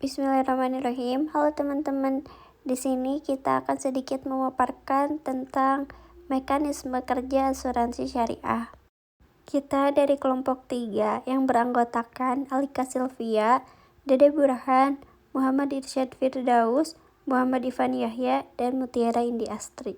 Bismillahirrahmanirrahim. Halo teman-teman, di sini kita akan sedikit memaparkan tentang mekanisme kerja asuransi syariah. Kita dari kelompok 3 yang beranggotakan Alika Sylvia, Dede Burhan, Muhammad Irsyad Firdaus, Muhammad Ivan Yahya, dan Mutiara Indi Astri.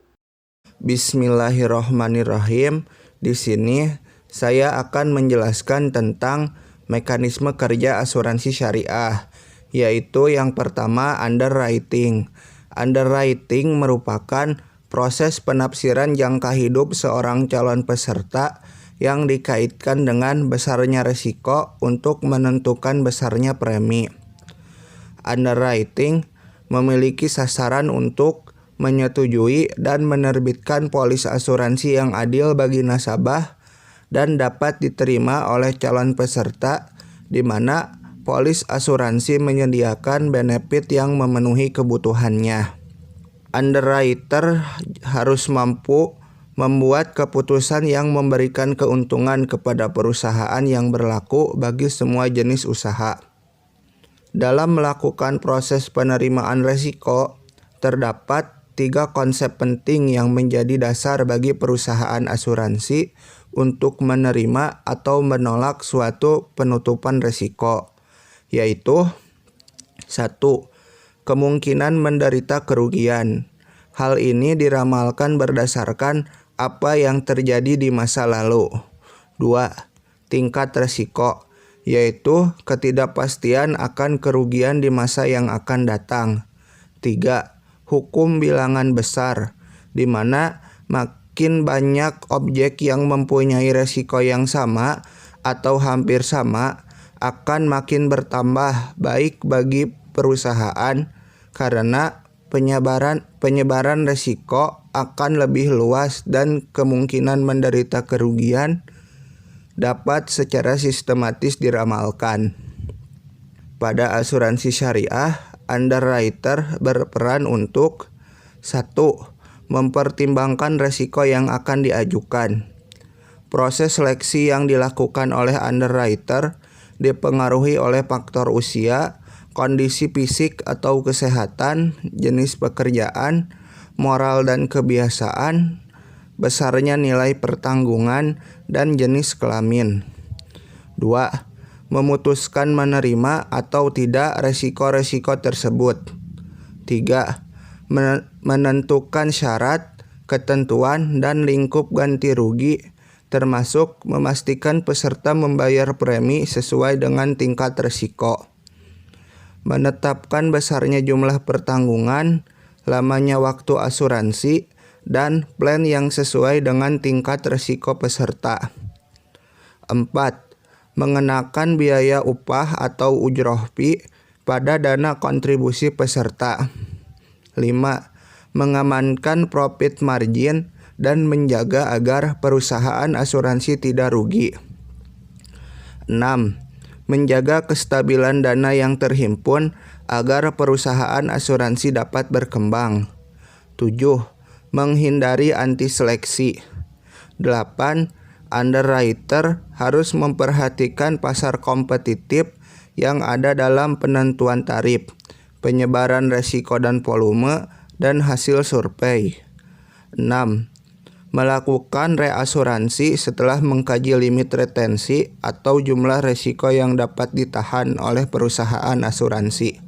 Bismillahirrahmanirrahim. Di sini saya akan menjelaskan tentang mekanisme kerja asuransi syariah, yaitu yang pertama underwriting. Underwriting merupakan proses penafsiran jangka hidup seorang calon peserta yang dikaitkan dengan besarnya risiko untuk menentukan besarnya premi. Underwriting memiliki sasaran untuk menyetujui dan menerbitkan polis asuransi yang adil bagi nasabah dan dapat diterima oleh calon peserta, di mana polis asuransi menyediakan benefit yang memenuhi kebutuhannya. Underwriter harus mampu membuat keputusan yang memberikan keuntungan kepada perusahaan yang berlaku bagi semua jenis usaha. Dalam melakukan proses penerimaan risiko, terdapat 3 konsep penting yang menjadi dasar bagi perusahaan asuransi untuk menerima atau menolak suatu penutupan risiko, yaitu 1. Kemungkinan menderita kerugian. Hal ini diramalkan berdasarkan apa yang terjadi di masa lalu. 2. Tingkat risiko, yaitu ketidakpastian akan kerugian di masa yang akan datang. 3. Hukum bilangan besar, di mana makin banyak objek yang mempunyai risiko yang sama atau hampir sama akan makin bertambah baik bagi perusahaan karena penyebaran risiko akan lebih luas dan kemungkinan menderita kerugian dapat secara sistematis diramalkan. Pada asuransi syariah, underwriter berperan untuk 1. Mempertimbangkan risiko yang akan diajukan. Proses seleksi yang dilakukan oleh underwriter dipengaruhi oleh faktor usia, kondisi fisik atau kesehatan, jenis pekerjaan, moral dan kebiasaan, besarnya nilai pertanggungan, dan jenis kelamin. 2. Memutuskan menerima atau tidak risiko-risiko tersebut. 3. Menentukan syarat, ketentuan, dan lingkup ganti rugi, termasuk memastikan peserta membayar premi sesuai dengan tingkat risiko. Menetapkan besarnya jumlah pertanggungan, lamanya waktu asuransi, dan plan yang sesuai dengan tingkat risiko peserta. 4. Mengenakan biaya upah atau ujroh fee pada dana kontribusi peserta. 5. Mengamankan profit margin dan menjaga agar perusahaan asuransi tidak rugi. 6. Menjaga kestabilan dana yang terhimpun agar perusahaan asuransi dapat berkembang. 7. Menghindari anti seleksi. 8. Underwriter harus memperhatikan pasar kompetitif yang ada dalam penentuan tarif, penyebaran risiko dan volume, dan hasil survei. 6. Melakukan reasuransi setelah mengkaji limit retensi atau jumlah risiko yang dapat ditahan oleh perusahaan asuransi.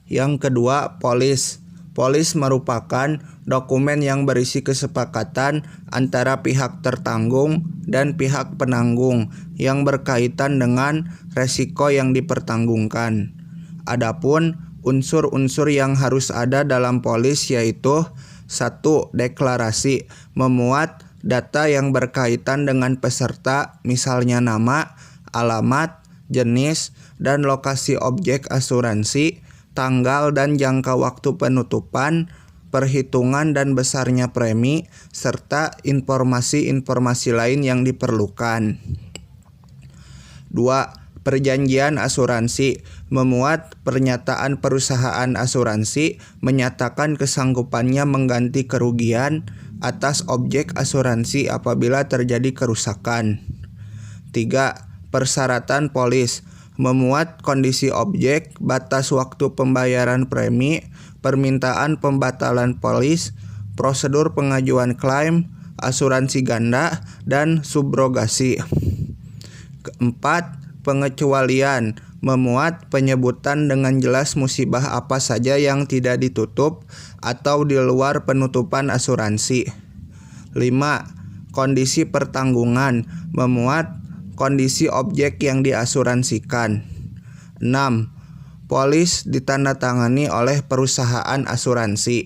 Yang kedua, polis. Polis merupakan dokumen yang berisi kesepakatan antara pihak tertanggung dan pihak penanggung yang berkaitan dengan risiko yang dipertanggungkan. Adapun unsur-unsur yang harus ada dalam polis yaitu 1. Deklarasi, memuat data yang berkaitan dengan peserta, misalnya nama, alamat, jenis, dan lokasi objek asuransi, tanggal dan jangka waktu penutupan, perhitungan dan besarnya premi, serta informasi-informasi lain yang diperlukan. 2. Perjanjian asuransi, memuat pernyataan perusahaan asuransi menyatakan kesanggupannya mengganti kerugian atas objek asuransi apabila terjadi kerusakan. 3. Persyaratan polis, memuat kondisi objek, batas waktu pembayaran premi, permintaan pembatalan polis, prosedur pengajuan klaim, asuransi ganda, dan subrogasi. Keempat, pengecualian, memuat penyebutan dengan jelas musibah apa saja yang tidak ditutup atau di luar penutupan asuransi. 5. Kondisi pertanggungan, memuat kondisi objek yang diasuransikan. 6. Polis ditandatangani oleh perusahaan asuransi.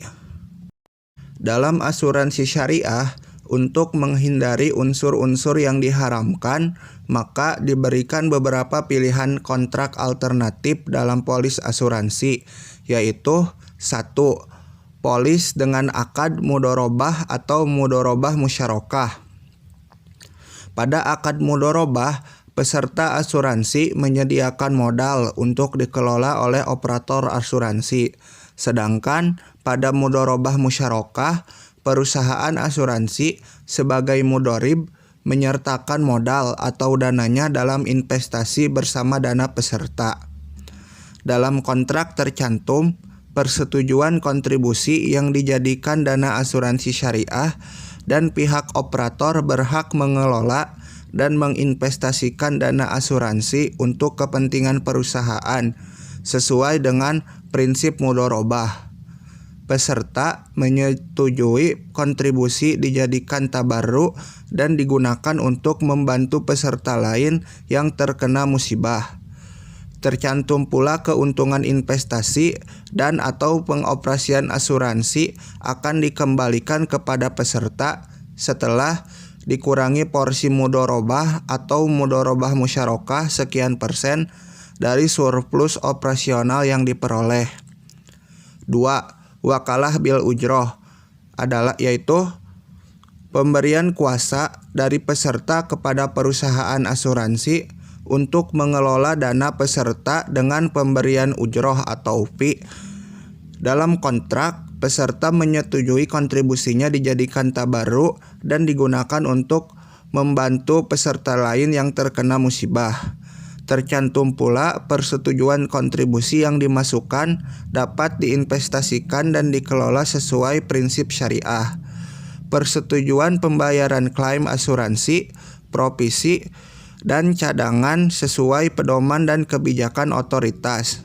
Dalam asuransi syariah, untuk menghindari unsur-unsur yang diharamkan, maka diberikan beberapa pilihan kontrak alternatif dalam polis asuransi, yaitu 1. Polis dengan akad mudorobah atau mudorobah musyarakah. Pada akad mudorobah, peserta asuransi menyediakan modal untuk dikelola oleh operator asuransi. Sedangkan pada mudorobah musyarakah, perusahaan asuransi sebagai mudorib menyertakan modal atau dananya dalam investasi bersama dana peserta. Dalam kontrak tercantum persetujuan kontribusi yang dijadikan dana asuransi syariah dan pihak operator berhak mengelola dan menginvestasikan dana asuransi untuk kepentingan perusahaan sesuai dengan prinsip mudorobah. Peserta menyetujui kontribusi dijadikan tabarru dan digunakan untuk membantu peserta lain yang terkena musibah. Tercantum pula keuntungan investasi dan atau pengoperasian asuransi akan dikembalikan kepada peserta setelah dikurangi porsi mudorobah atau mudorobah musyarakah sekian persen dari surplus operasional yang diperoleh. 2. Wakalah bil ujroh yaitu pemberian kuasa dari peserta kepada perusahaan asuransi untuk mengelola dana peserta dengan pemberian ujroh atau fee. Dalam kontrak, peserta menyetujui kontribusinya dijadikan tabarru dan digunakan untuk membantu peserta lain yang terkena musibah. Tercantum pula persetujuan kontribusi yang dimasukkan dapat diinvestasikan dan dikelola sesuai prinsip syariah. Persetujuan pembayaran klaim asuransi, provisi, dan cadangan sesuai pedoman dan kebijakan otoritas.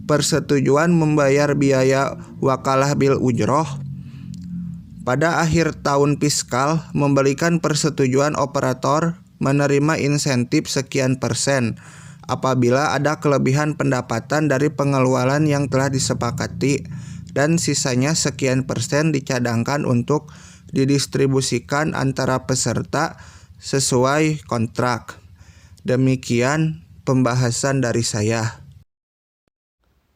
Persetujuan membayar biaya wakalah bil ujroh. Pada akhir tahun fiskal, memberikan persetujuan operator menerima insentif sekian persen apabila ada kelebihan pendapatan dari pengeluaran yang telah disepakati dan sisanya sekian persen dicadangkan untuk didistribusikan antara peserta sesuai kontrak. Demikian pembahasan dari saya.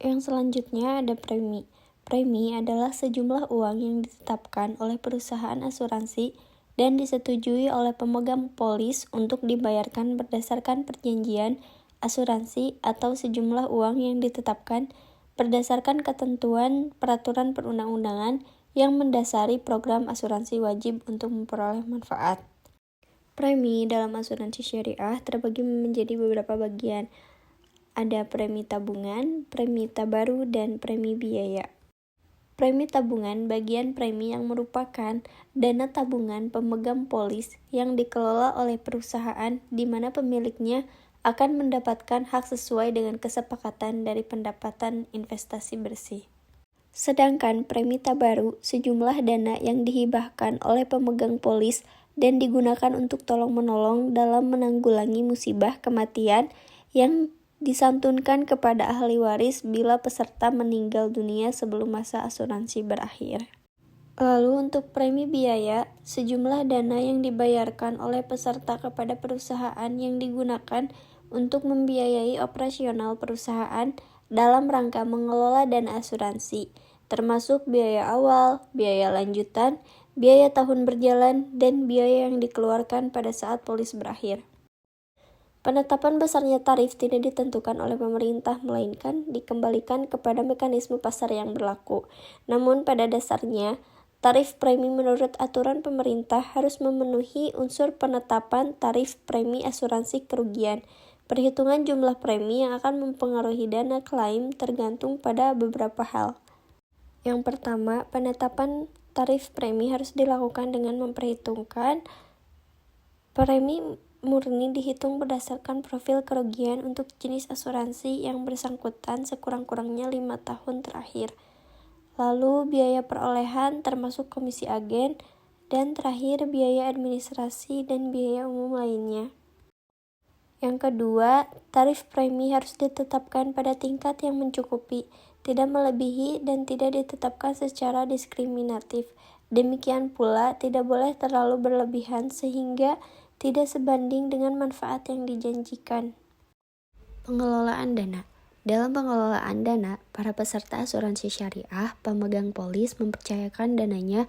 Yang selanjutnya ada premi. Premi adalah sejumlah uang yang ditetapkan oleh perusahaan asuransi dan disetujui oleh pemegang polis untuk dibayarkan berdasarkan perjanjian asuransi atau sejumlah uang yang ditetapkan berdasarkan ketentuan peraturan perundang-undangan yang mendasari program asuransi wajib untuk memperoleh manfaat. Premi dalam asuransi syariah terbagi menjadi beberapa bagian. Ada premi tabungan, premi tabaru, dan premi biaya. Premi tabungan bagian premi yang merupakan dana tabungan pemegang polis yang dikelola oleh perusahaan di mana pemiliknya akan mendapatkan hak sesuai dengan kesepakatan dari pendapatan investasi bersih. Sedangkan premi tabaru sejumlah dana yang dihibahkan oleh pemegang polis dan digunakan untuk tolong-menolong dalam menanggulangi musibah kematian yang disantunkan kepada ahli waris bila peserta meninggal dunia sebelum masa asuransi berakhir. Lalu untuk premi biaya, sejumlah dana yang dibayarkan oleh peserta kepada perusahaan yang digunakan untuk membiayai operasional perusahaan dalam rangka mengelola dana asuransi, termasuk biaya awal, biaya lanjutan, biaya tahun berjalan, dan biaya yang dikeluarkan pada saat polis berakhir. Penetapan besarnya tarif tidak ditentukan oleh pemerintah, melainkan dikembalikan kepada mekanisme pasar yang berlaku. Namun pada dasarnya, tarif premi menurut aturan pemerintah harus memenuhi unsur penetapan tarif premi asuransi kerugian. Perhitungan jumlah premi yang akan mempengaruhi dana klaim tergantung pada beberapa hal. Yang pertama, penetapan tarif premi harus dilakukan dengan memperhitungkan premi murni dihitung berdasarkan profil kerugian untuk jenis asuransi yang bersangkutan sekurang-kurangnya 5 tahun terakhir. Lalu biaya perolehan termasuk komisi agen, dan terakhir biaya administrasi dan biaya umum lainnya. Yang kedua, tarif premi harus ditetapkan pada tingkat yang mencukupi, tidak melebihi dan tidak ditetapkan secara diskriminatif. Demikian pula tidak boleh terlalu berlebihan sehingga tidak sebanding dengan manfaat yang dijanjikan. Pengelolaan dana. Dalam pengelolaan dana, para peserta asuransi syariah, pemegang polis mempercayakan dananya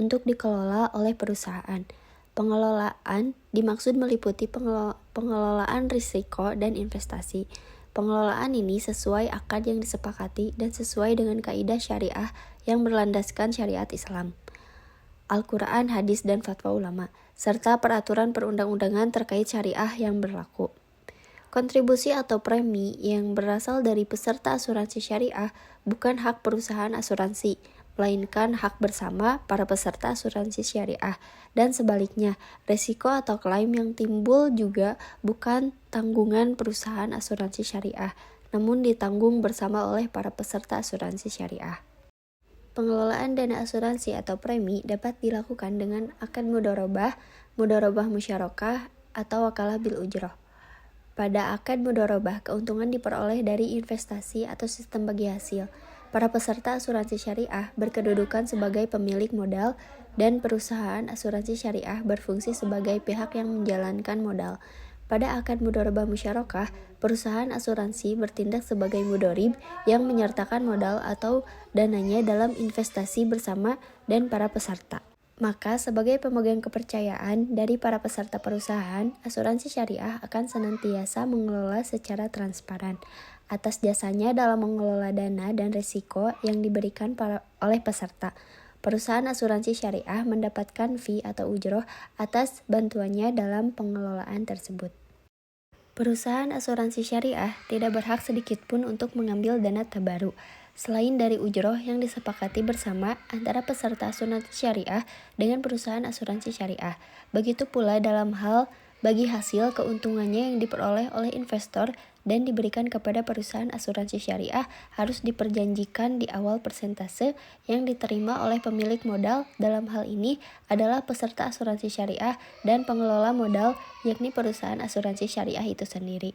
untuk dikelola oleh perusahaan. Pengelolaan dimaksud meliputi pengelolaan risiko dan investasi. Pengelolaan ini sesuai akad yang disepakati dan sesuai dengan kaidah syariah yang berlandaskan syariat Islam, Al-Quran, hadis, dan fatwa ulama, serta peraturan perundang-undangan terkait syariah yang berlaku. Kontribusi atau premi yang berasal dari peserta asuransi syariah bukan hak perusahaan asuransi, melainkan hak bersama para peserta asuransi syariah, dan sebaliknya, risiko atau klaim yang timbul juga bukan tanggungan perusahaan asuransi syariah, namun ditanggung bersama oleh para peserta asuransi syariah. Pengelolaan dana asuransi atau premi dapat dilakukan dengan akad mudharabah, mudharabah musyarakah, atau wakalah bil ujroh. Pada akad mudharabah, keuntungan diperoleh dari investasi atau sistem bagi hasil. Para peserta asuransi syariah berkedudukan sebagai pemilik modal dan perusahaan asuransi syariah berfungsi sebagai pihak yang menjalankan modal. Pada akad mudharabah musyarakah, perusahaan asuransi bertindak sebagai mudharib yang menyertakan modal atau dananya dalam investasi bersama dan para peserta. Maka sebagai pemegang kepercayaan dari para peserta perusahaan, asuransi syariah akan senantiasa mengelola secara transparan atas jasanya dalam mengelola dana dan risiko yang diberikan oleh peserta. Perusahaan asuransi syariah mendapatkan fee atau ujroh atas bantuannya dalam pengelolaan tersebut. Perusahaan asuransi syariah tidak berhak sedikitpun untuk mengambil dana tabaru, selain dari ujroh yang disepakati bersama antara peserta asuransi syariah dengan perusahaan asuransi syariah. Begitu pula dalam hal bagi hasil keuntungannya yang diperoleh oleh investor dan diberikan kepada perusahaan asuransi syariah harus diperjanjikan di awal persentase yang diterima oleh pemilik modal. Dalam hal ini adalah peserta asuransi syariah dan pengelola modal, yakni perusahaan asuransi syariah itu sendiri.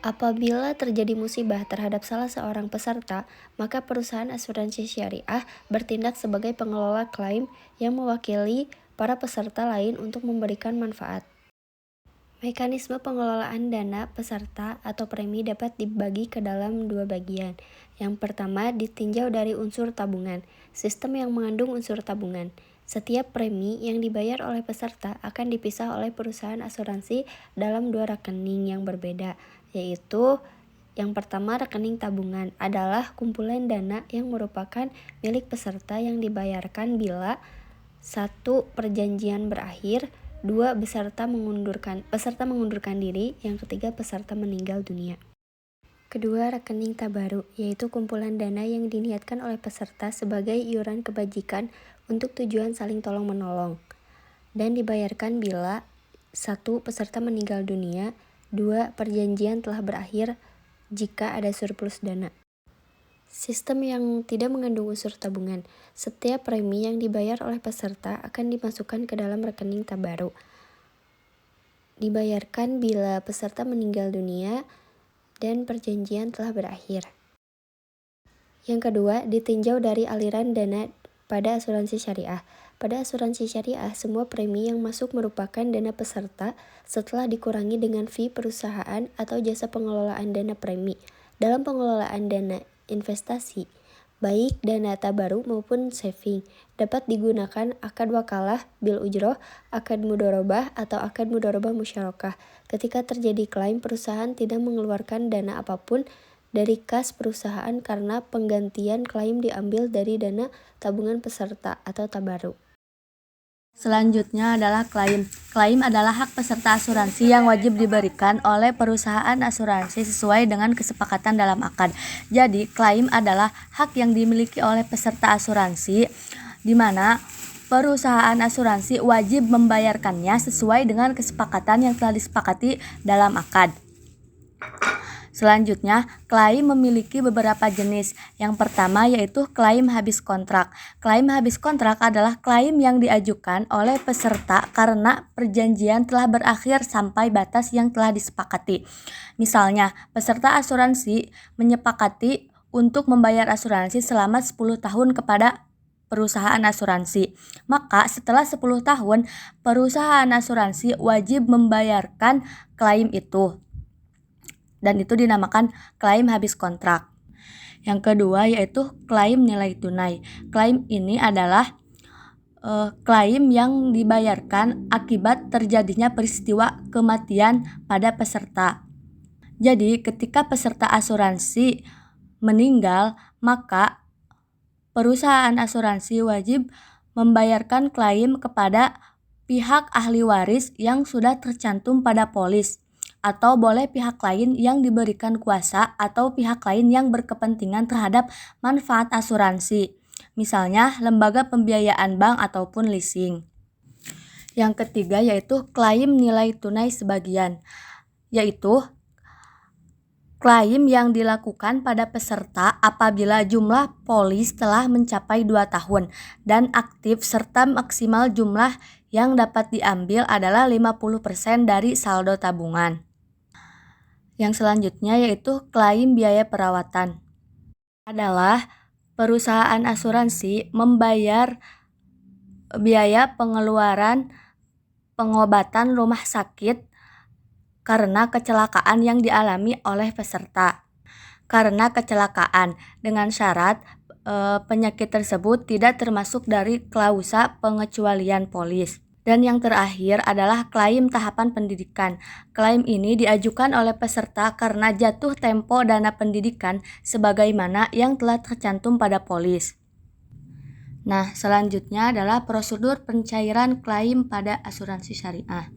Apabila terjadi musibah terhadap salah seorang peserta, maka perusahaan asuransi syariah bertindak sebagai pengelola klaim yang mewakili para peserta lain untuk memberikan manfaat. Mekanisme pengelolaan dana peserta atau premi dapat dibagi ke dalam dua bagian. Yang pertama, ditinjau dari unsur tabungan, sistem yang mengandung unsur tabungan. Setiap premi yang dibayar oleh peserta akan dipisah oleh perusahaan asuransi dalam dua rekening yang berbeda, yaitu yang pertama, rekening tabungan adalah kumpulan dana yang merupakan milik peserta yang dibayarkan bila 1. Perjanjian berakhir, 2. Peserta mengundurkan diri, yang ketiga peserta meninggal dunia. Kedua, rekening tabaru, yaitu kumpulan dana yang diniatkan oleh peserta sebagai iuran kebajikan untuk tujuan saling tolong-menolong, dan dibayarkan bila 1. Peserta meninggal dunia, 2. Perjanjian telah berakhir jika ada surplus dana. Sistem yang tidak mengandung unsur tabungan. Setiap premi yang dibayar oleh peserta akan dimasukkan ke dalam rekening tabaru. Dibayarkan bila peserta meninggal dunia dan perjanjian telah berakhir. Yang kedua, ditinjau dari aliran dana pada asuransi syariah. Pada asuransi syariah, semua premi yang masuk merupakan dana peserta setelah dikurangi dengan fee perusahaan atau jasa pengelolaan dana premi. Dalam pengelolaan dana investasi, baik dana tabaru maupun saving, dapat digunakan akad wakalah bil ujroh, akad mudharabah, atau akad mudharabah musyarakah. Ketika terjadi klaim, perusahaan tidak mengeluarkan dana apapun dari kas perusahaan karena penggantian klaim diambil dari dana tabungan peserta atau tabaru. Selanjutnya adalah klaim. Klaim adalah hak peserta asuransi yang wajib diberikan oleh perusahaan asuransi sesuai dengan kesepakatan dalam akad. Jadi, klaim adalah hak yang dimiliki oleh peserta asuransi di mana perusahaan asuransi wajib membayarkannya sesuai dengan kesepakatan yang telah disepakati dalam akad. Selanjutnya, klaim memiliki beberapa jenis. Yang pertama yaitu klaim habis kontrak. Klaim habis kontrak adalah klaim yang diajukan oleh peserta karena perjanjian telah berakhir sampai batas yang telah disepakati. Misalnya, peserta asuransi menyepakati untuk membayar asuransi selama 10 tahun kepada perusahaan asuransi. Maka setelah 10 tahun, perusahaan asuransi wajib membayarkan klaim itu. Dan itu dinamakan klaim habis kontrak. Yang kedua yaitu klaim nilai tunai. Klaim ini adalah klaim yang dibayarkan akibat terjadinya peristiwa kematian pada peserta. Jadi ketika peserta asuransi meninggal, maka perusahaan asuransi wajib membayarkan klaim kepada pihak ahli waris yang sudah tercantum pada polis, atau boleh pihak lain yang diberikan kuasa atau pihak lain yang berkepentingan terhadap manfaat asuransi, misalnya lembaga pembiayaan bank ataupun leasing. Yang ketiga yaitu klaim nilai tunai sebagian, yaitu klaim yang dilakukan pada peserta apabila jumlah polis telah mencapai 2 tahun dan aktif serta maksimal jumlah yang dapat diambil adalah 50% dari saldo tabungan. Yang selanjutnya yaitu klaim biaya perawatan. Adalah perusahaan asuransi membayar biaya pengeluaran pengobatan rumah sakit karena kecelakaan yang dialami oleh peserta. Karena kecelakaan dengan syarat penyakit tersebut tidak termasuk dari klausa pengecualian polis. Dan yang terakhir adalah klaim tahapan pendidikan. Klaim ini diajukan oleh peserta karena jatuh tempo dana pendidikan sebagaimana yang telah tercantum pada polis. Nah, selanjutnya adalah prosedur pencairan klaim pada asuransi syariah.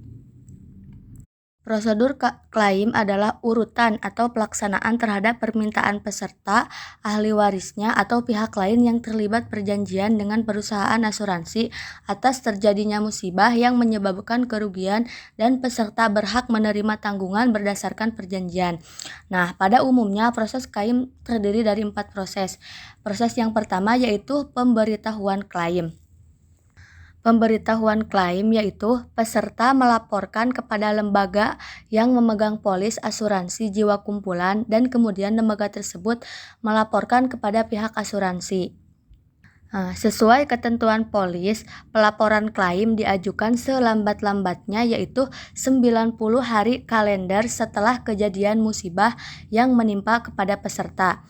Prosedur klaim adalah urutan atau pelaksanaan terhadap permintaan peserta, ahli warisnya, atau pihak lain yang terlibat perjanjian dengan perusahaan asuransi atas terjadinya musibah yang menyebabkan kerugian dan peserta berhak menerima tanggungan berdasarkan perjanjian. Nah, pada umumnya proses klaim terdiri dari 4 proses. Proses yang pertama yaitu pemberitahuan klaim. Pemberitahuan klaim yaitu peserta melaporkan kepada lembaga yang memegang polis asuransi jiwa kumpulan dan kemudian lembaga tersebut melaporkan kepada pihak asuransi. Sesuai ketentuan polis, pelaporan klaim diajukan selambat-lambatnya yaitu 90 hari kalender setelah kejadian musibah yang menimpa kepada peserta.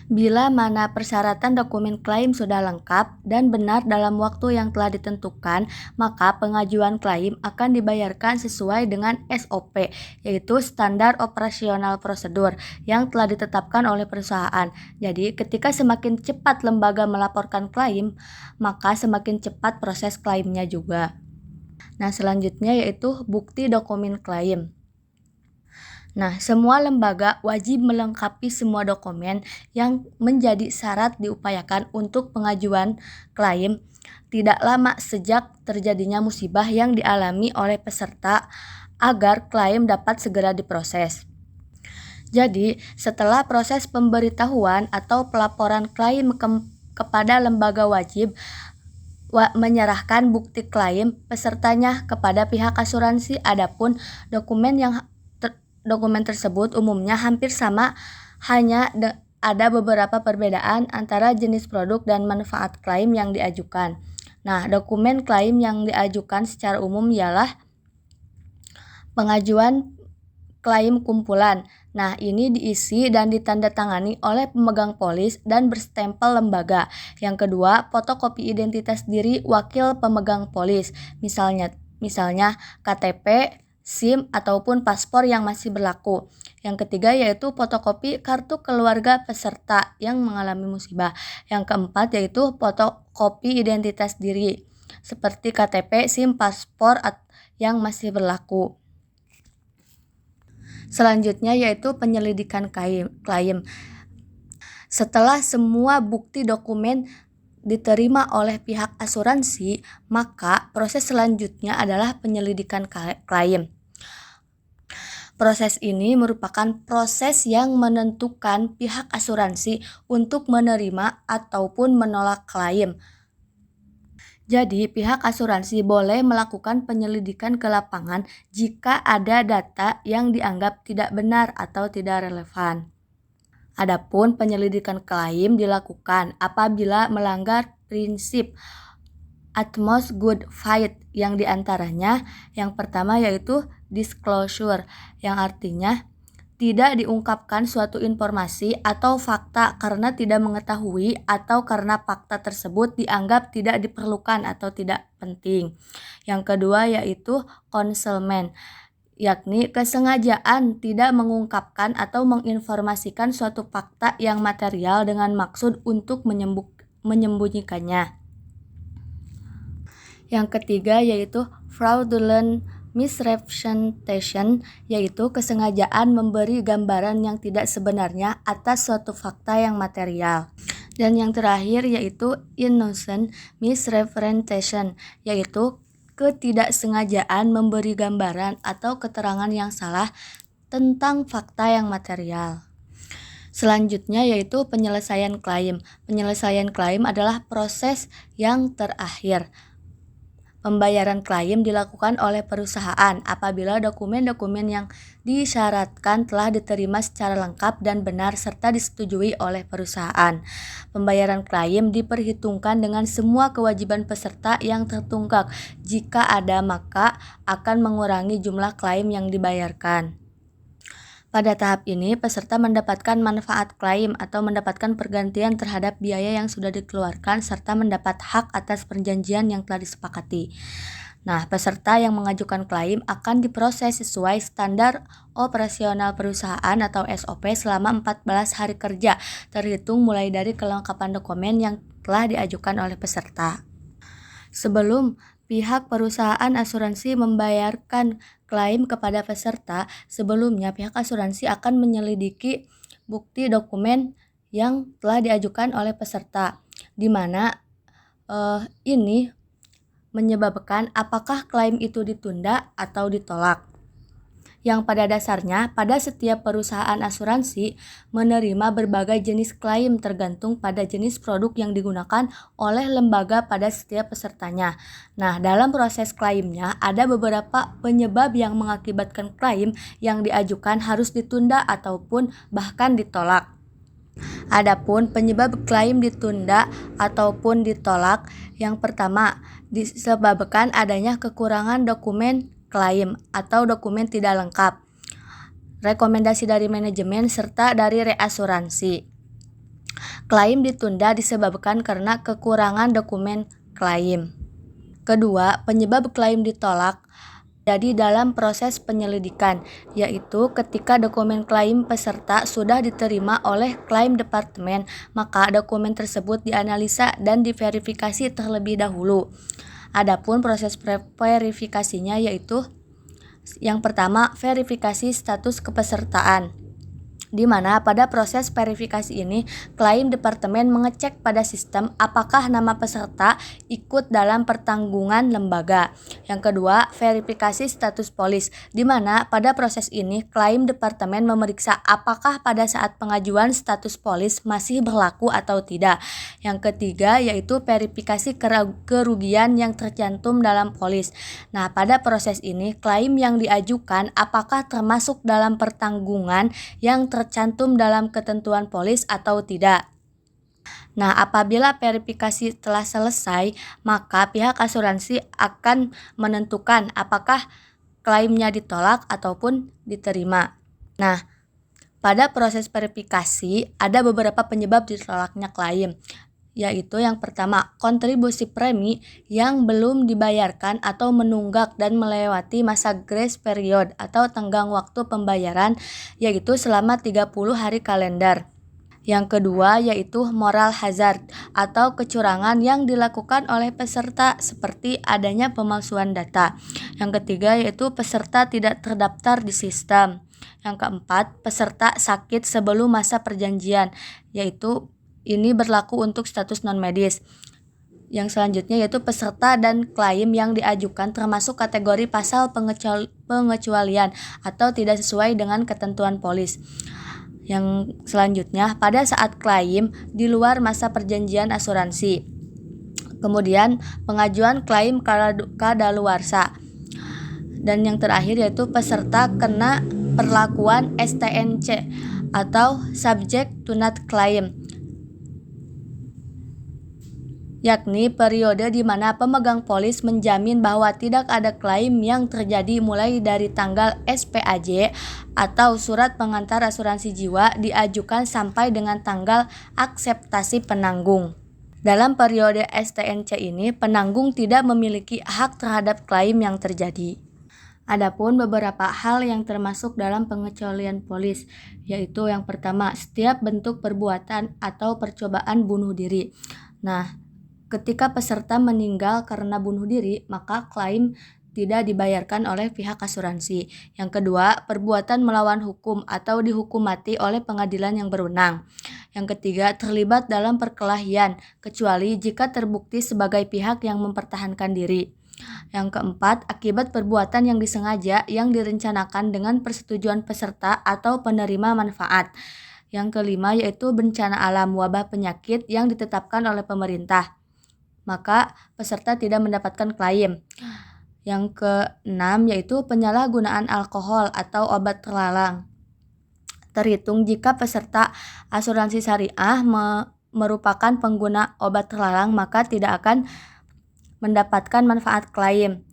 Bila mana persyaratan dokumen klaim sudah lengkap dan benar dalam waktu yang telah ditentukan, maka pengajuan klaim akan dibayarkan sesuai dengan SOP, yaitu Standar Operasional Prosedur, yang telah ditetapkan oleh perusahaan. Jadi, ketika semakin cepat lembaga melaporkan klaim, maka semakin cepat proses klaimnya juga. Nah, selanjutnya yaitu bukti dokumen klaim. Nah, semua lembaga wajib melengkapi semua dokumen yang menjadi syarat diupayakan untuk pengajuan klaim tidak lama sejak terjadinya musibah yang dialami oleh peserta agar klaim dapat segera diproses. Jadi, setelah proses pemberitahuan atau pelaporan klaim kepada lembaga wajib menyerahkan bukti klaim pesertanya kepada pihak asuransi. Adapun dokumen tersebut umumnya hampir sama, hanya ada beberapa perbedaan antara jenis produk dan manfaat klaim yang diajukan. Nah, dokumen klaim yang diajukan secara umum ialah pengajuan klaim kumpulan. Nah, ini diisi dan ditandatangani oleh pemegang polis dan berstempel lembaga. Yang kedua, fotokopi identitas diri wakil pemegang polis, misalnya KTP, SIM, ataupun paspor yang masih berlaku. Yang ketiga yaitu fotokopi kartu keluarga peserta yang mengalami musibah. Yang keempat yaitu fotokopi identitas diri. seperti KTP, SIM, paspor yang masih berlaku. Selanjutnya yaitu penyelidikan klaim. Setelah semua bukti dokumen diterima oleh pihak asuransi, maka proses selanjutnya adalah penyelidikan klaim. Proses ini merupakan proses yang menentukan pihak asuransi untuk menerima ataupun menolak klaim. Jadi, pihak asuransi boleh melakukan penyelidikan ke lapangan jika ada data yang dianggap tidak benar atau tidak relevan. Adapun penyelidikan klaim dilakukan apabila melanggar prinsip utmost good faith yang diantaranya yang pertama yaitu disclosure, yang artinya tidak diungkapkan suatu informasi atau fakta karena tidak mengetahui atau karena fakta tersebut dianggap tidak diperlukan atau tidak penting. Yang kedua yaitu concealment, yakni kesengajaan tidak mengungkapkan atau menginformasikan suatu fakta yang material dengan maksud untuk menyembunyikannya. Yang ketiga yaitu fraudulent misrepresentation, yaitu kesengajaan memberi gambaran yang tidak sebenarnya atas suatu fakta yang material. Dan yang terakhir yaitu innocent misrepresentation, yaitu ketidaksengajaan memberi gambaran atau keterangan yang salah tentang fakta yang material. Selanjutnya yaitu penyelesaian klaim. Penyelesaian klaim adalah proses yang terakhir. Pembayaran klaim dilakukan oleh perusahaan apabila dokumen-dokumen yang disyaratkan telah diterima secara lengkap dan benar serta disetujui oleh perusahaan. Pembayaran klaim diperhitungkan dengan semua kewajiban peserta yang tertunggak. Jika ada, maka akan mengurangi jumlah klaim yang dibayarkan. Pada tahap ini, peserta mendapatkan manfaat klaim atau mendapatkan pergantian terhadap biaya yang sudah dikeluarkan serta mendapat hak atas perjanjian yang telah disepakati. Nah, peserta yang mengajukan klaim akan diproses sesuai standar operasional perusahaan atau SOP selama 14 hari kerja, terhitung mulai dari kelengkapan dokumen yang telah diajukan oleh peserta. Sebelum pihak perusahaan asuransi membayarkan klaim kepada peserta, sebelumnya pihak asuransi akan menyelidiki bukti dokumen yang telah diajukan oleh peserta, di mana ini menyebabkan apakah klaim itu ditunda atau ditolak. Yang pada dasarnya, pada setiap perusahaan asuransi menerima berbagai jenis klaim tergantung pada jenis produk yang digunakan oleh lembaga pada setiap pesertanya. Nah, dalam proses klaimnya ada beberapa penyebab yang mengakibatkan klaim yang diajukan harus ditunda ataupun bahkan ditolak. Adapun penyebab klaim ditunda ataupun ditolak, yang pertama disebabkan adanya kekurangan dokumen klaim atau dokumen tidak lengkap, rekomendasi dari manajemen serta dari reasuransi. Klaim ditunda disebabkan karena kekurangan dokumen klaim. Kedua, penyebab klaim ditolak jadi dalam proses penyelidikan, yaitu ketika dokumen klaim peserta sudah diterima oleh klaim departemen, maka dokumen tersebut dianalisa dan diverifikasi terlebih dahulu. Adapun proses verifikasinya yaitu yang pertama, verifikasi status kepesertaan, di mana pada proses verifikasi ini klaim departemen mengecek pada sistem apakah nama peserta ikut dalam pertanggungan lembaga. Yang kedua, verifikasi status polis, di mana pada proses ini klaim departemen memeriksa apakah pada saat pengajuan status polis masih berlaku atau tidak. Yang ketiga yaitu verifikasi kerugian yang tercantum dalam polis. Nah, pada proses ini klaim yang diajukan apakah termasuk dalam pertanggungan yang tercantum dalam ketentuan polis atau tidak. Nah, apabila verifikasi telah selesai, maka pihak asuransi akan menentukan apakah klaimnya ditolak ataupun diterima. Nah, pada proses verifikasi ada beberapa penyebab ditolaknya klaim, yaitu yang pertama, kontribusi premi yang belum dibayarkan atau menunggak dan melewati masa grace period atau tenggang waktu pembayaran, yaitu selama 30 hari kalender. Yang kedua yaitu moral hazard atau kecurangan yang dilakukan oleh peserta seperti adanya pemalsuan data. Yang ketiga yaitu peserta tidak terdaftar di sistem. Yang keempat, peserta sakit sebelum masa perjanjian, yaitu ini berlaku untuk status non-medis. Yang selanjutnya yaitu peserta dan klaim yang diajukan termasuk kategori pasal pengecualian atau tidak sesuai dengan ketentuan polis. Yang selanjutnya, pada saat klaim di luar masa perjanjian asuransi. Kemudian, pengajuan klaim kadaluarsa. Dan yang terakhir yaitu peserta kena perlakuan STNC atau Subject to Not Claim, yakni periode di mana pemegang polis menjamin bahwa tidak ada klaim yang terjadi mulai dari tanggal SPAJ atau surat pengantar asuransi jiwa diajukan sampai dengan tanggal akseptasi penanggung. Dalam periode STNC ini, penanggung tidak memiliki hak terhadap klaim yang terjadi. Adapun beberapa hal yang termasuk dalam pengecualian polis, yaitu yang pertama, setiap bentuk perbuatan atau percobaan bunuh diri. Nah, ketika peserta meninggal karena bunuh diri, maka klaim tidak dibayarkan oleh pihak asuransi. Yang kedua, perbuatan melawan hukum atau dihukum mati oleh pengadilan yang berwenang. Yang ketiga, terlibat dalam perkelahian, kecuali jika terbukti sebagai pihak yang mempertahankan diri. Yang keempat, akibat perbuatan yang disengaja yang direncanakan dengan persetujuan peserta atau penerima manfaat. Yang kelima, yaitu bencana alam, wabah, penyakit yang ditetapkan oleh pemerintah, maka peserta tidak mendapatkan klaim. Yang keenam yaitu penyalahgunaan alkohol atau obat terlarang. Terhitung jika peserta asuransi syariah merupakan pengguna obat terlarang, maka tidak akan mendapatkan manfaat klaim.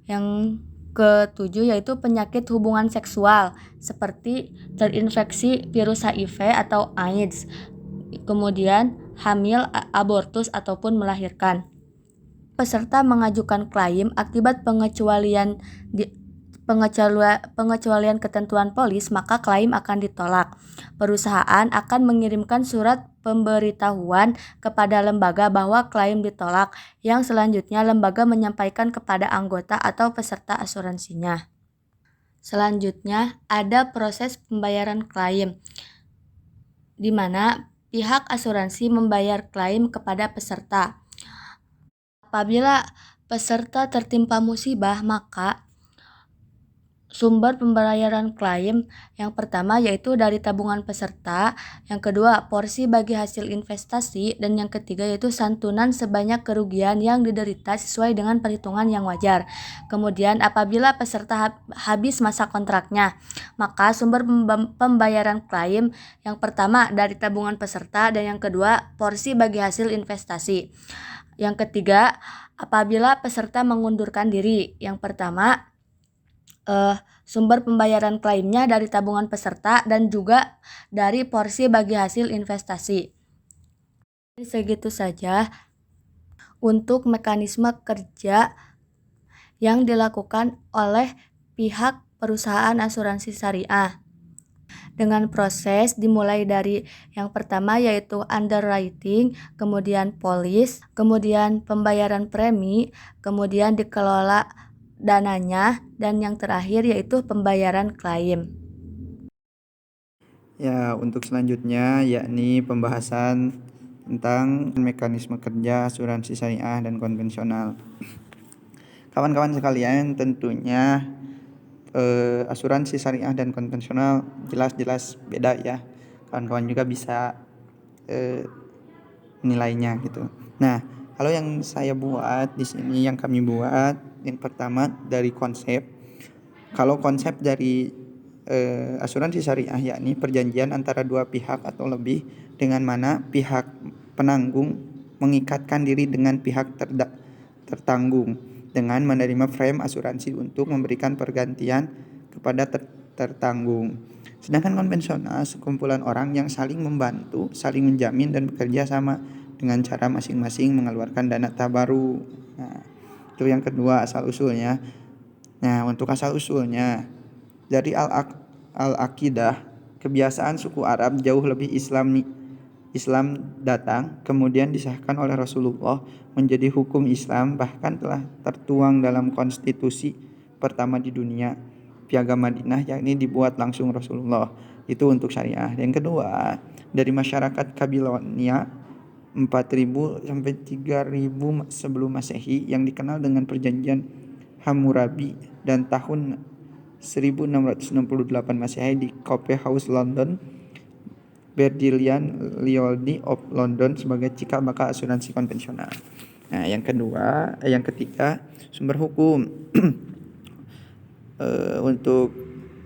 Yang ketujuh yaitu penyakit hubungan seksual seperti terinfeksi virus HIV atau AIDS. Kemudian hamil, abortus, ataupun melahirkan. Peserta mengajukan klaim akibat pengecualian ketentuan polis, maka klaim akan ditolak. Perusahaan akan mengirimkan surat pemberitahuan kepada lembaga bahwa klaim ditolak, yang selanjutnya lembaga menyampaikan kepada anggota atau peserta asuransinya. Selanjutnya ada proses pembayaran klaim, di mana pihak asuransi membayar klaim kepada peserta. Apabila peserta tertimpa musibah, maka sumber pembayaran klaim yang pertama yaitu dari tabungan peserta, yang kedua porsi bagi hasil investasi, dan yang ketiga yaitu santunan sebanyak kerugian yang diderita sesuai dengan perhitungan yang wajar. Kemudian apabila peserta habis masa kontraknya, maka sumber pembayaran klaim yang pertama dari tabungan peserta, dan yang kedua porsi bagi hasil investasi. Yang ketiga, apabila peserta mengundurkan diri, yang pertama sumber pembayaran klaimnya dari tabungan peserta dan juga dari porsi bagi hasil investasi. Segitu saja untuk mekanisme kerja yang dilakukan oleh pihak perusahaan asuransi syariah. Dengan proses dimulai dari yang pertama yaitu underwriting, kemudian polis, kemudian pembayaran premi, kemudian dikelola dananya, dan yang terakhir yaitu pembayaran klaim. Ya, untuk selanjutnya yakni pembahasan tentang mekanisme kerja asuransi syariah dan konvensional. Kawan-kawan sekalian, tentunya asuransi syariah dan konvensional jelas-jelas beda ya. Kawan-kawan juga bisa menilainya gitu. Nah, kalau yang saya buat di sini, yang kami buat, yang pertama dari konsep. Kalau konsep dari asuransi syariah yakni perjanjian antara dua pihak atau lebih, dengan mana pihak penanggung mengikatkan diri dengan pihak tertanggung dengan menerima frame asuransi untuk memberikan pergantian kepada tertanggung. Sedangkan konvensional sekumpulan orang yang saling membantu, saling menjamin dan bekerja sama dengan cara masing-masing mengeluarkan dana tabaru. Nah, itu yang kedua asal usulnya. Nah, untuk asal usulnya dari al-aqidah, kebiasaan suku Arab jauh lebih Islami Islam datang, kemudian disahkan oleh Rasulullah menjadi hukum Islam, bahkan telah tertuang dalam konstitusi pertama di dunia, Piagam Madinah, yakni dibuat langsung Rasulullah. Itu untuk syariah. Yang kedua, dari masyarakat Babilonia 4000 sampai 3000 sebelum Masehi yang dikenal dengan perjanjian Hammurabi, dan tahun 1668 Masehi di Coffee House London, Berdilian Lioldi of London sebagai cikal bakal asuransi konvensional. Nah, yang ketiga, sumber hukum. Untuk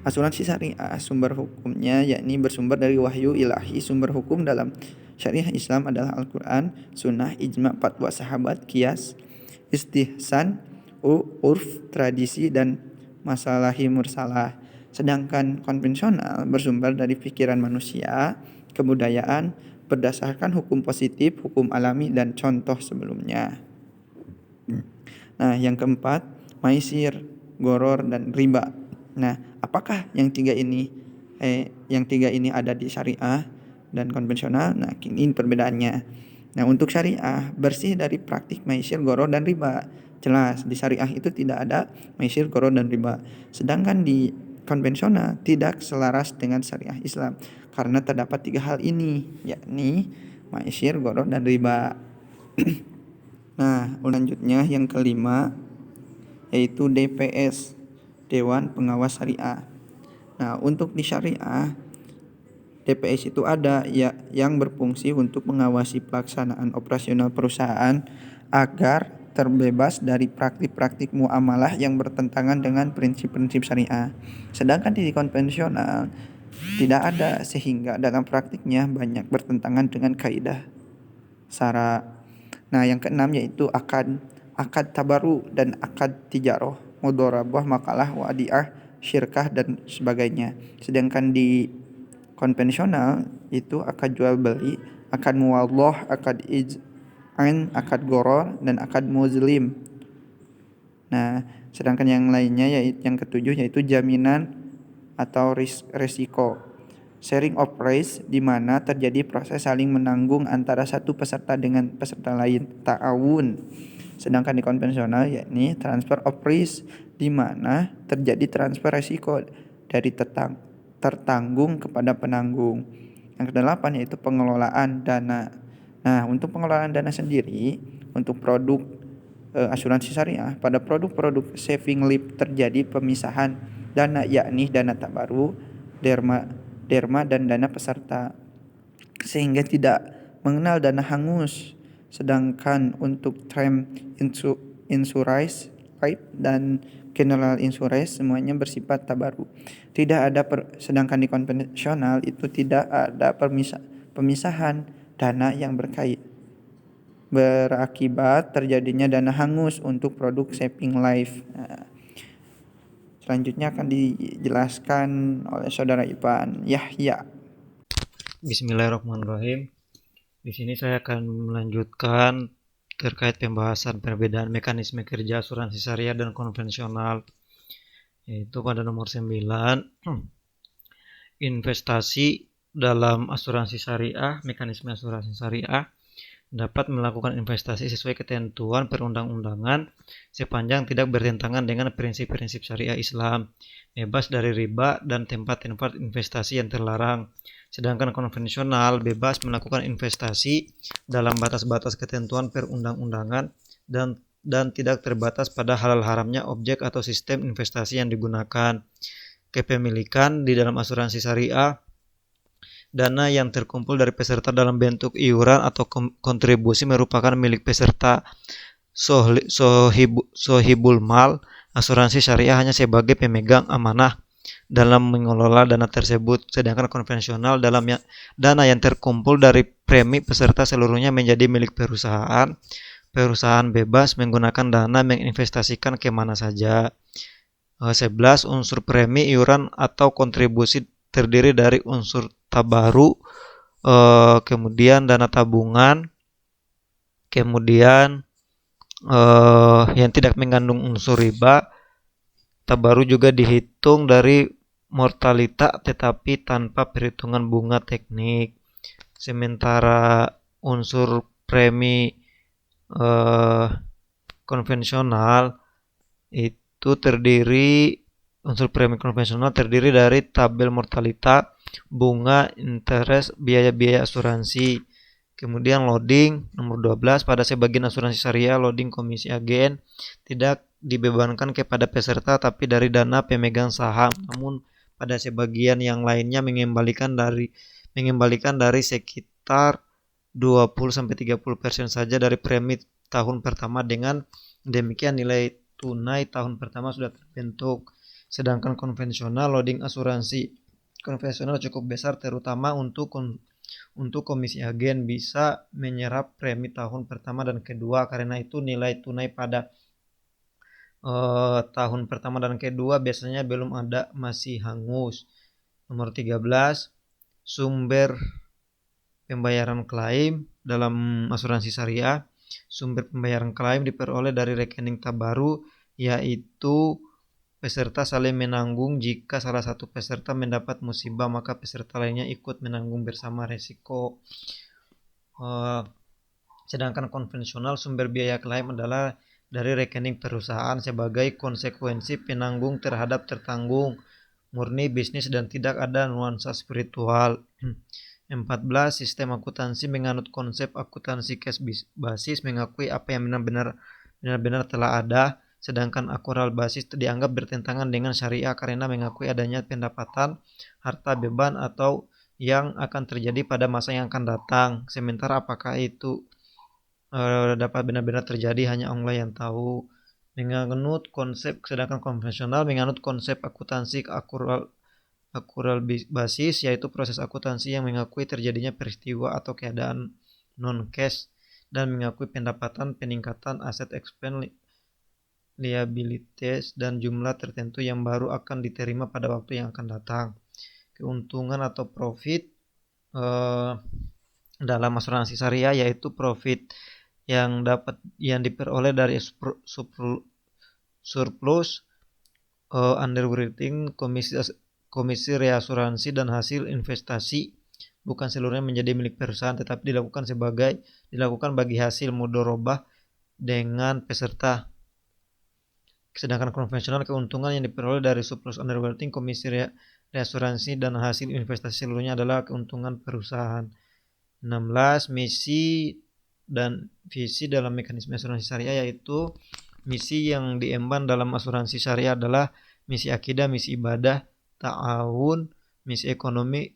asuransi syariah, sumber hukumnya yakni bersumber dari wahyu ilahi. Sumber hukum dalam syariah Islam adalah Al-Quran, Sunnah, Ijma, fatwa sahabat, Qiyas, istihsan, urf, tradisi, dan masalahi mursalah. Sedangkan konvensional bersumber dari pikiran manusia, kebudayaan, berdasarkan hukum positif, hukum alami, dan contoh sebelumnya. Nah, yang keempat, maisir, goror, dan riba. Nah, apakah yang tiga ini ada di syariah dan konvensional? Nah, ini perbedaannya. Nah, untuk syariah bersih dari praktik maisir, goror, dan riba. Jelas di syariah itu tidak ada maisir, goror, dan riba. Sedangkan di konvensional tidak selaras dengan syariah Islam karena terdapat tiga hal ini, yakni maisir, goror, dan riba. Nah, selanjutnya yang kelima yaitu DPS, Dewan Pengawas Syariah. Nah, untuk di syariah, DPS itu ada yang berfungsi untuk mengawasi pelaksanaan operasional perusahaan agar terbebas dari praktik-praktik muamalah yang bertentangan dengan prinsip-prinsip syariah. Sedangkan di konvensional tidak ada, sehingga dalam praktiknya banyak bertentangan dengan kaidah syara. Nah, yang keenam yaitu akad tabaru dan akad tijaroh, mudharabah, makalah, wadiah, syirkah, dan sebagainya. Sedangkan di konvensional itu akad jual beli, akad muwadhah, akad ij'an, akad goror, dan akad muslim. Nah, sedangkan yang lainnya yaitu yang ketujuh yaitu jaminan atau risiko, sharing of risk, di mana terjadi proses saling menanggung antara satu peserta dengan peserta lain, ta'awun. Sedangkan di konvensional yakni transfer of risk, di mana terjadi transfer risiko dari tertanggung kepada penanggung. Yang kedelapan yaitu pengelolaan dana. Nah, untuk pengelolaan dana sendiri untuk produk asuransi syariah, pada produk-produk saving life terjadi pemisahan dana, yakni dana tabaru, derma, dan dana peserta, sehingga tidak mengenal dana hangus. Sedangkan untuk term insurance, life, dan general insurance semuanya bersifat tabaru. Sedangkan di konvensional itu tidak ada pemisahan dana yang berakibat terjadinya dana hangus untuk produk saving life. Nah, selanjutnya akan dijelaskan oleh Saudara Ipan Yahya. Bismillahirrahmanirrahim. Di sini saya akan melanjutkan terkait pembahasan perbedaan mekanisme kerja asuransi syariah dan konvensional, yaitu pada nomor 9, investasi dalam asuransi syariah. Mekanisme asuransi syariah dapat melakukan investasi sesuai ketentuan perundang-undangan sepanjang tidak bertentangan dengan prinsip-prinsip syariah Islam, bebas dari riba dan tempat-tempat investasi yang terlarang. Sedangkan konvensional bebas melakukan investasi dalam batas-batas ketentuan perundang-undangan dan tidak terbatas pada halal haramnya objek atau sistem investasi yang digunakan. Kepemilikan di dalam asuransi syariah, dana yang terkumpul dari peserta dalam bentuk iuran atau kontribusi merupakan milik peserta. Sohibul mal, asuransi syariah hanya sebagai pemegang amanah dalam mengelola dana tersebut. Sedangkan konvensional dana yang terkumpul dari premi peserta seluruhnya menjadi milik perusahaan. Perusahaan bebas menggunakan dana menginvestasikan kemana saja. 11. Unsur premi, iuran, atau kontribusi terdiri dari unsur tabaru, kemudian dana tabungan, kemudian yang tidak mengandung unsur riba. Tabaru juga dihitung dari mortalita tetapi tanpa perhitungan bunga teknik. Sementara unsur premi konvensional itu unsur premi konvensional terdiri dari tabel mortalita, bunga, interest, biaya-biaya asuransi. Kemudian loading nomor 12, pada sebagian asuransi syariah loading komisi agen tidak dibebankan kepada peserta tapi dari dana pemegang saham. Namun pada sebagian yang lainnya mengembalikan dari sekitar 20-30% saja dari premi tahun pertama. Dengan demikian nilai tunai tahun pertama sudah terbentuk. Sedangkan konvensional loading asuransi konvensional cukup besar, terutama untuk komisi agen bisa menyerap premi tahun pertama dan kedua. Karena itu nilai tunai pada tahun pertama dan kedua biasanya belum ada, masih hangus. Nomor 13, sumber pembayaran klaim dalam asuransi syariah. Sumber pembayaran klaim diperoleh dari rekening tabaru, yaitu peserta saling menanggung. Jika salah satu peserta mendapat musibah, maka peserta lainnya ikut menanggung bersama resiko. Sedangkan konvensional sumber biaya klaim adalah dari rekening perusahaan sebagai konsekuensi penanggung terhadap tertanggung, murni bisnis dan tidak ada nuansa spiritual. 14, sistem akuntansi menganut konsep akuntansi cash basis, mengakui apa yang benar-benar telah ada. Sedangkan akrual basis dianggap bertentangan dengan syariah karena mengakui adanya pendapatan, harta beban atau yang akan terjadi pada masa yang akan datang. Sementara apakah itu dapat benar-benar terjadi hanya Allah yang tahu. Sedangkan konvensional menganut konsep akuntansi akrual basis, yaitu proses akuntansi yang mengakui terjadinya peristiwa atau keadaan non cash dan mengakui pendapatan, peningkatan aset, expense, liabilities dan jumlah tertentu yang baru akan diterima pada waktu yang akan datang. Keuntungan atau profit dalam asuransi syariah yaitu profit yang diperoleh dari surplus, underwriting, komisi reasuransi dan hasil investasi bukan seluruhnya menjadi milik perusahaan, tetapi dilakukan bagi hasil mudharabah dengan peserta. Sedangkan konvensional, keuntungan yang diperoleh dari surplus, underwriting, komisi reasuransi dan hasil investasi seluruhnya adalah keuntungan perusahaan. 16, misi dan visi dalam mekanisme asuransi syariah, yaitu misi yang diemban dalam asuransi syariah adalah misi akidah, misi ibadah, ta'awun, misi ekonomi,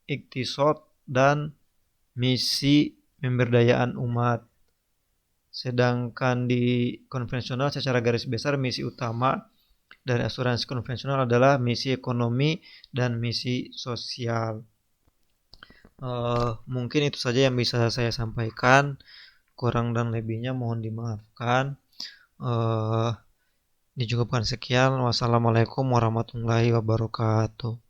iktisad, dan misi pemberdayaan umat. Sedangkan di konvensional secara garis besar misi utama dari asuransi konvensional adalah misi ekonomi dan misi sosial. Mungkin itu saja yang bisa saya sampaikan. Kurang dan lebihnya mohon dimaafkan. Dicukupkan sekian. Wassalamualaikum warahmatullahi wabarakatuh.